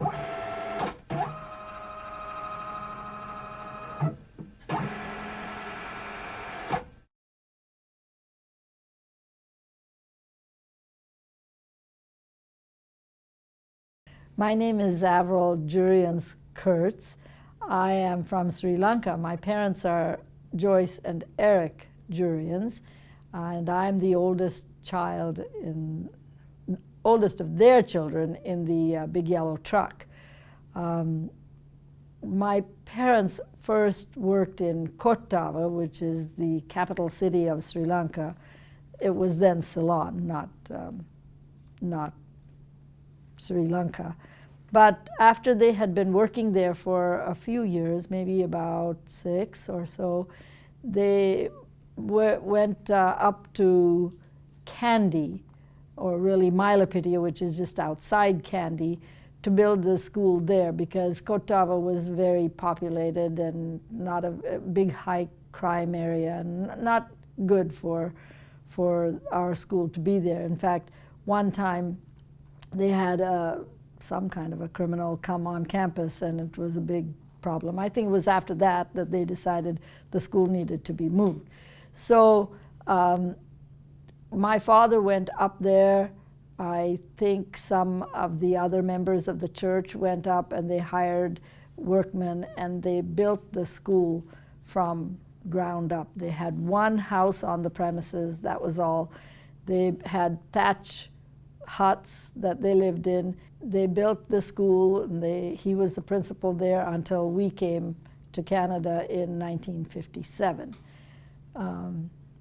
My name is Averil Kurtz. I am from Sri Lanka. My parents are Joyce and Eric Jurians, and I'm the oldest of their children in the big yellow truck. My parents first worked in Kottava, which is the capital city of Sri Lanka. It was then Ceylon, not Sri Lanka. But after they had been working there for a few years, maybe about 6 or so, they went up to Kandy, or really Mailapitia, which is just outside Kandy, to build the school there because Kottava was very populated and not a big high crime area and not good for our school to be there. In fact, one time they had some kind of a criminal come on campus and it was a big problem. I think it was after that they decided the school needed to be moved. So my father went up there. I think some of the other members of the church went up and they hired workmen and they built the school from ground up. They had one house on the premises, that was all. They had thatch huts that they lived in. They built the school and he was the principal there until we came to Canada in 1957.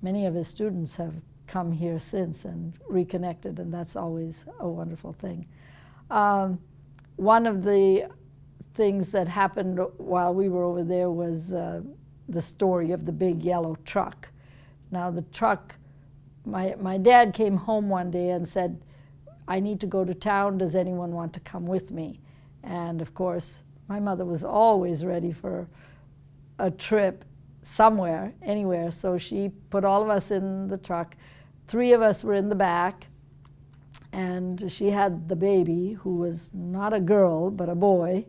Many of his students have come here since and reconnected, and that's always a wonderful thing. One of the things that happened while we were over there was the story of the big yellow truck. Now the truck, my dad came home one day and said, "I need to go to town, does anyone want to come with me?" And of course, my mother was always ready for a trip somewhere, anywhere, so she put all of us in the truck. 3 of us were in the back, and she had the baby, who was not a girl, but a boy.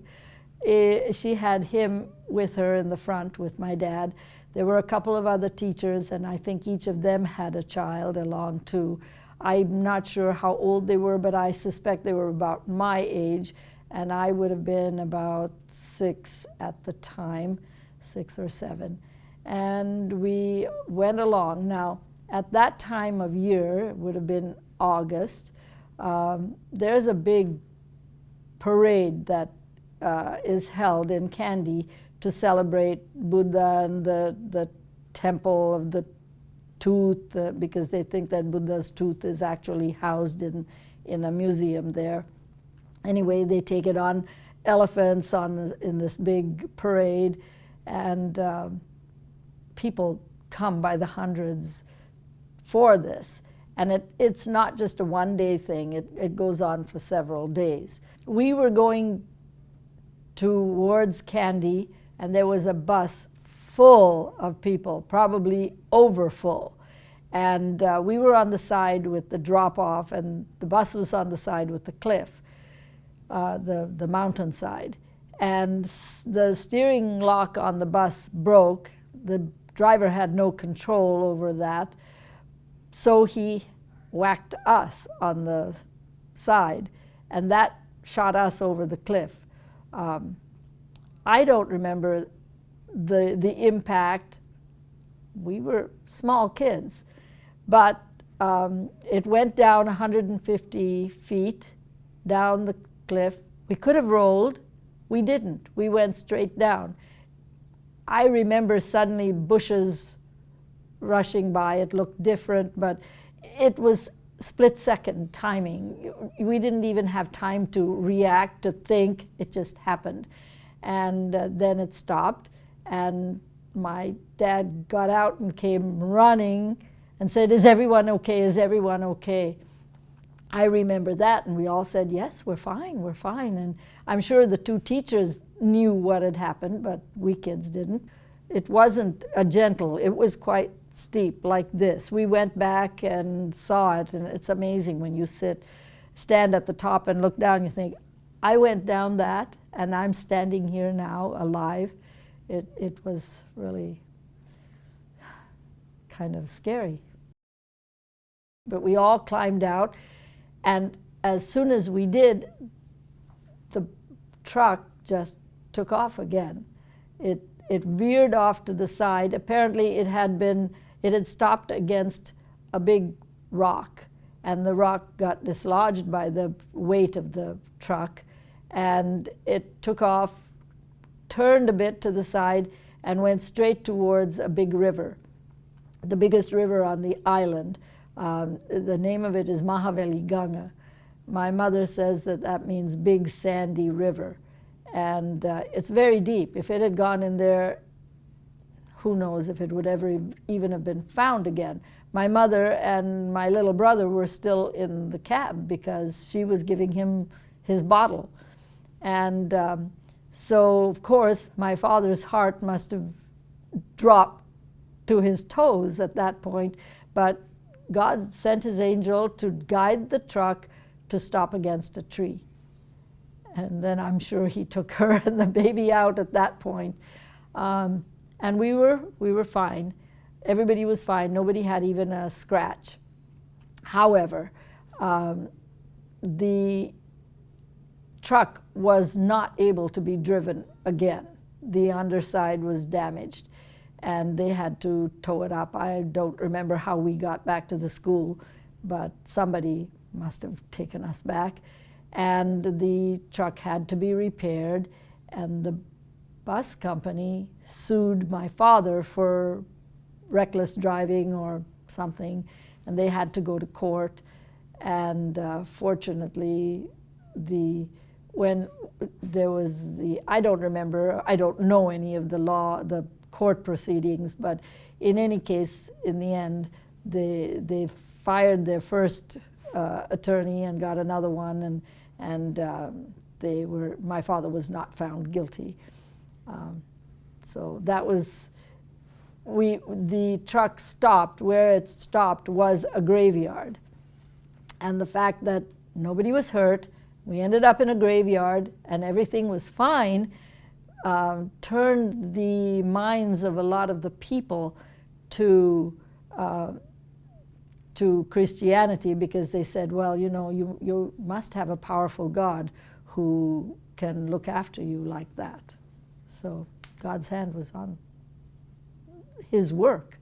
She had him with her in the front with my dad. There were a couple of other teachers, and I think each of them had a child along too. I'm not sure how old they were, but I suspect they were about my age, and I would have been about 6 at the time, 6 or 7. And we went along. Now, at that time of year, it would have been August, there's a big parade that is held in Kandy to celebrate Buddha and the temple of the tooth, because they think that Buddha's tooth is actually housed in a museum there. Anyway, they take it on elephants in this big parade, and people come by the hundreds for this. And it's not just a one-day thing, it goes on for several days. We were going towards Kandy, and there was a bus full of people, probably over full. And we were on the side with the drop-off, and the bus was on the side with the cliff, the mountainside. And the steering lock on the bus broke. The driver had no control over that, so he whacked us on the side, and that shot us over the cliff. I don't remember the impact. We were small kids, but it went down 150 feet down the cliff. We could have rolled. We didn't. We went straight down. I remember suddenly bushes rushing by. It looked different, but it was split-second timing. We didn't even have time to react, to think. It just happened. And then it stopped, and my dad got out and came running and said, "Is everyone okay? Is everyone okay?" I remember that, and we all said, "Yes, we're fine, we're fine." And I'm sure the 2 teachers knew what had happened, but we kids didn't. It wasn't a gentle, it was quite steep, like this. We went back and saw it, and it's amazing when you stand at the top and look down, you think, I went down that, and I'm standing here now alive. It was really kind of scary. But we all climbed out, and as soon as we did, the truck just took off again. It veered off to the side. Apparently it had stopped against a big rock, and the rock got dislodged by the weight of the truck, and it took off, turned a bit to the side, and went straight towards a big river, the biggest river on the island. The name of it is Mahaveli Ganga. My mother says that means big sandy river, and it's very deep. If it had gone in there, who knows if it would ever even have been found again. My mother and my little brother were still in the cab because she was giving him his bottle. And so, of course, my father's heart must have dropped to his toes at that point, but God sent his angel to guide the truck to stop against a tree. And then I'm sure he took her and the baby out at that point. And we were fine. Everybody was fine. Nobody had even a scratch. However, the truck was not able to be driven again. The underside was damaged, and they had to tow it up. I don't remember how we got back to the school, but somebody must have taken us back. And the truck had to be repaired, and the bus company sued my father for reckless driving or something, and they had to go to court. And fortunately, when there was I don't know any of the court proceedings, but in any case, in the end, they fired their first attorney and got another one, and my father was not found guilty. So that was, the truck stopped. Where it stopped was a graveyard. And the fact that nobody was hurt, we ended up in a graveyard and everything was fine, turned the minds of a lot of the people to Christianity, because they said, well, you must have a powerful God who can look after you like that. So God's hand was on his work.